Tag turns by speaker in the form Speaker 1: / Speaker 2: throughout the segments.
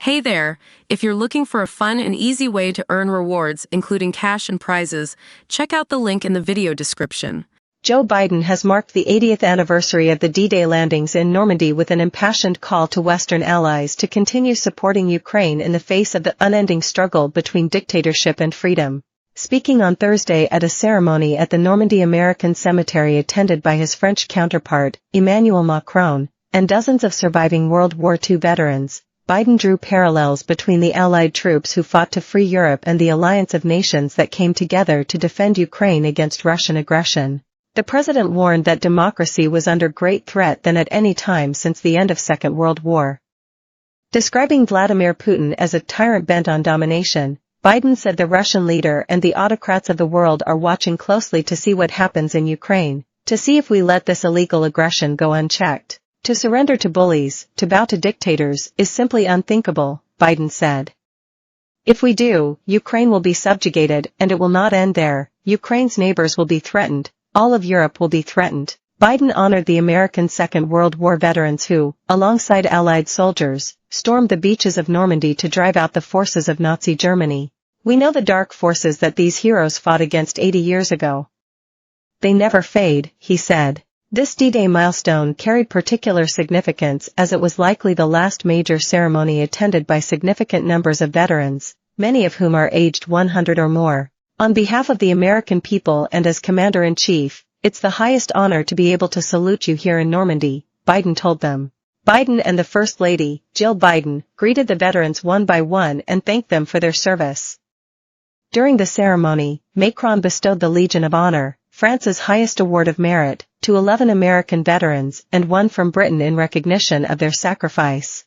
Speaker 1: Hey there! If you're looking for a fun and easy way to earn rewards, including cash and prizes, check out the link in the video description.
Speaker 2: Joe Biden has marked the 80th anniversary of the D-Day landings in Normandy with an impassioned call to Western allies to continue supporting Ukraine in the face of the unending struggle between dictatorship and freedom. Speaking on Thursday at a ceremony at the Normandy American Cemetery attended by his French counterpart, Emmanuel Macron, and dozens of surviving World War II veterans, Biden drew parallels between the Allied troops who fought to free Europe and the alliance of nations that came together to defend Ukraine against Russian aggression. The president warned that democracy was under great threat than at any time since the end of Second World War. Describing Vladimir Putin as a tyrant bent on domination, Biden said the Russian leader and the autocrats of the world are watching closely to see what happens in Ukraine, to see if we let this illegal aggression go unchecked. To surrender to bullies, to bow to dictators, is simply unthinkable, Biden said. If we do, Ukraine will be subjugated, and it will not end there. Ukraine's neighbors will be threatened. All of Europe will be threatened. Biden honored the American Second World War veterans who, alongside Allied soldiers, stormed the beaches of Normandy to drive out the forces of Nazi Germany. We know the dark forces that these heroes fought against 80 years ago. They never fade, he said. This D-Day milestone carried particular significance as it was likely the last major ceremony attended by significant numbers of veterans, many of whom are aged 100 or more. On behalf of the American people and as Commander-in-Chief, it's the highest honor to be able to salute you here in Normandy, Biden told them. Biden and the First Lady, Jill Biden, greeted the veterans one by one and thanked them for their service. During the ceremony, Macron bestowed the Legion of Honor, France's highest award of merit, to 11 American veterans and one from Britain in recognition of their sacrifice.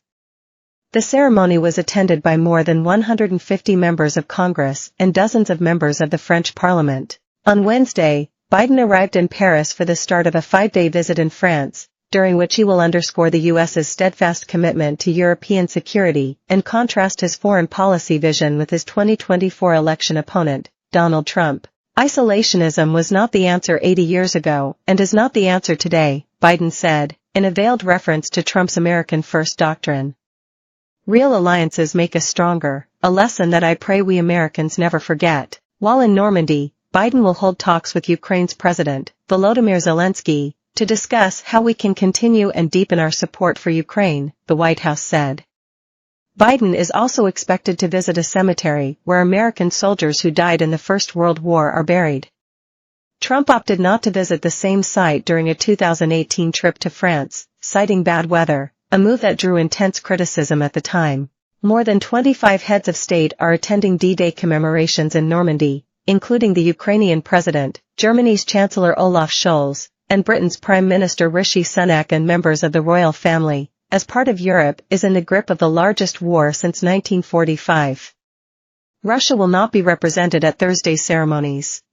Speaker 2: The ceremony was attended by more than 150 members of Congress and dozens of members of the French Parliament. On Wednesday, Biden arrived in Paris for the start of a 5-day visit in France, during which he will underscore the U.S.'s steadfast commitment to European security and contrast his foreign policy vision with his 2024 election opponent, Donald Trump. Isolationism was not the answer 80 years ago and is not the answer today, Biden said, in a veiled reference to Trump's American First doctrine. Real alliances make us stronger, a lesson that I pray we Americans never forget. While in Normandy, Biden will hold talks with Ukraine's President, Volodymyr Zelensky, to discuss how we can continue and deepen our support for Ukraine, the White House said. Biden is also expected to visit a cemetery where American soldiers who died in the First World War are buried. Trump opted not to visit the same site during a 2018 trip to France, citing bad weather, a move that drew intense criticism at the time. More than 25 heads of state are attending D-Day commemorations in Normandy, including the Ukrainian president, Germany's Chancellor Olaf Scholz, and Britain's Prime Minister Rishi Sunak and members of the royal family, as part of Europe is in the grip of the largest war since 1945. Russia will not be represented at Thursday's ceremonies.